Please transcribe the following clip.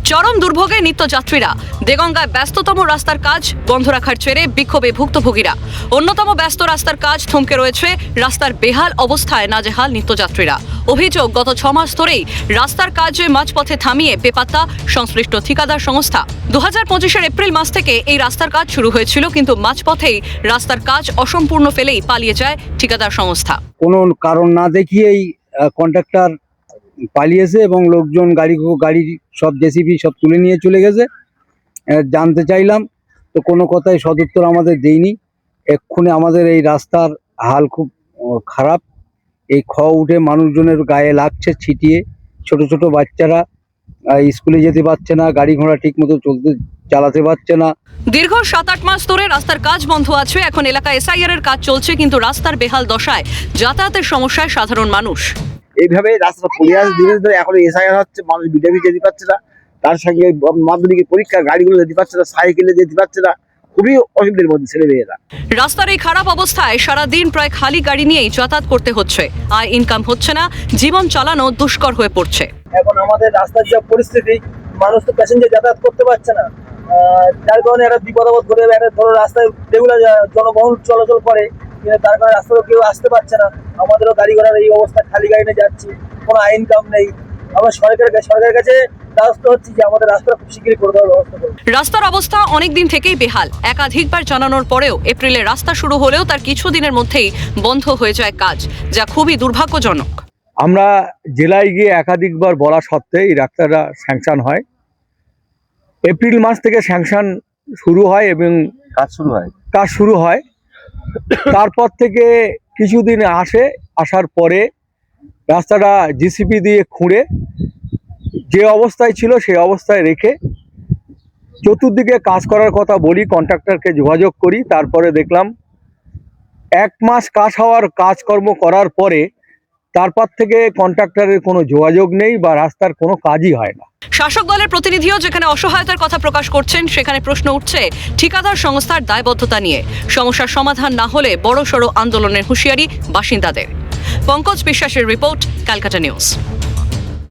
চরম দুর্ভোগে নিত্যযাত্রীরা। দেগঙ্গায় ব্যস্ততম রাস্তার কাজ বন্ধ রাখার জেরে বিক্ষোভে ভুক্তভোগীরা। অন্যতম ব্যস্ত রাস্তার কাজ থমকে রয়েছে, রাস্তার বেহাল অবস্থায় নাজেহাল নিত্যযাত্রীরা। অভিযোগ, গত 6 মাস ধরেই রাস্তার কাজে মাঝপথে থামিয়ে বেপাত্তা সংশ্লিষ্ট ঠিকাদার সংস্থা। 2025-এর এপ্রিল মাস থেকে এই রাস্তার কাজ শুরু হয়েছিল, কিন্তু মাঝপথেই রাস্তার কাজ অসম্পূর্ণ ফেলেই পালিয়ে যায় ঠিকাদার সংস্থা। কোনো কারণ না দেখিয়েই কন্ট্রাক্টর পালিয়েছে এবং লোকজন গাড়ি সব জেসিবি সব তুলে নিয়ে চলে গেছে। জানতে চাইলাম তো কোনো কথাই সদুত্তর আমাদের দেয়নি। এক্ষুনি আমাদের এই রাস্তার হাল খুব খারাপ। এই উঠে মানুষজনের গায়ে লাগছে ছিটিয়ে। ছোট ছোট বাচ্চারা স্কুলে যেতে পারছে না, গাড়ি ঘোড়া ঠিক মতো চালাতে পারছে না। দীর্ঘ 7-8 মাস ধরে রাস্তার কাজ বন্ধ আছে। এখন এলাকায় এসআইআর এর কাজ চলছে, কিন্তু রাস্তার বেহাল দশায় যাতায়াতের সমস্যায় সাধারণ মানুষ। এইভাবে রাস্তাটা পড়ে আছে ধীরে ধীরে। এখন এসআইআর হচ্ছে, মানুষ বিডাবি যেতে পারছে না, তার সঙ্গে মাধ্যমিকের পরীক্ষা গাড়িগুলো যেতে পারছে না, সাইকেলে যেতে পারছে না, খুবই অসুবিধার মধ্যে ছেলেমেয়েরা। রাস্তার এই খারাপ অবস্থায় সারাদিন প্রায় খালি গাড়ি নিয়েই যাতায়াত করতে হচ্ছে। আয় ইনকাম হচ্ছে না, জীবন চালানো দুষ্কর হয়ে পড়ছে। এখন আমাদের রাস্তার যা পরিস্থিতি, মানুষ তো প্যাসেঞ্জার যাতায়াত করতে পারছে না, যার কারণে একটা বিপদাবদ ঘটে যাবে। একটা ধরো রাস্তায় রেগুলার জনবহুল চলাচল করে, কিন্তু তার কারণে রাস্তায় কেউ আসতে পারছে না। আমাদেরও গাড়ি ঘোড়ার এই অবস্থা, খালি গাড়ি নিয়ে যাচ্ছি, কোনো ইনকাম নেই। আমরা সরকারের কাছে দ্বারস্থ হচ্ছি যে আমাদের রাস্তা খুব শীঘ্রই করে দেওয়ার ব্যবস্থা করুন। রাস্তার অবস্থা অনেক দিন থেকেই বেহাল। একাধিকবার জানানোর পরেও এপ্রিলে রাস্তা শুরু হলেও তার কিছুদিনের মধ্যেই বন্ধ হয়ে যায় কাজ, যা খুবই দুর্ভাগ্যজনক। আমরা জেলায় গিয়ে একাধিকবার বলা সত্ত্বেও এই রাস্তাটা স্যাংশন হয়। এপ্রিল মাস থেকে স্যাংশন শুরু হয় এবং কাজ শুরু হয়। তারপর থেকে কিছুদিন আসার পরে রাস্তাটা জিসিপি দিয়ে খুঁড়ে যে অবস্থায় ছিল সেই অবস্থায় রেখে চতুর্দিকে কাজ করার কথা বলি, কন্ট্রাক্টরকে যোগাযোগ করি। তারপরে দেখলাম 1 মাস কাজকর্ম করার পরে তারপর থেকে কন্ট্রাক্টরের কোনো যোগাযোগ নেই বা রাস্তার কোনো কাজই হয় না। শাসক দলের প্রতিনিধিও যেখানে অসহায়তার কথা প্রকাশ করছেন, সেখানে প্রশ্ন উঠছে ঠিকাদার সংস্থার দায়বদ্ধতা নিয়ে। সমস্যার সমাধান না হলে বড়সড় আন্দোলনের হুঁশিয়ারি বাসিন্দাদের। পঙ্কজ বিশ্বাসের রিপোর্ট, ক্যালকাটা নিউজ।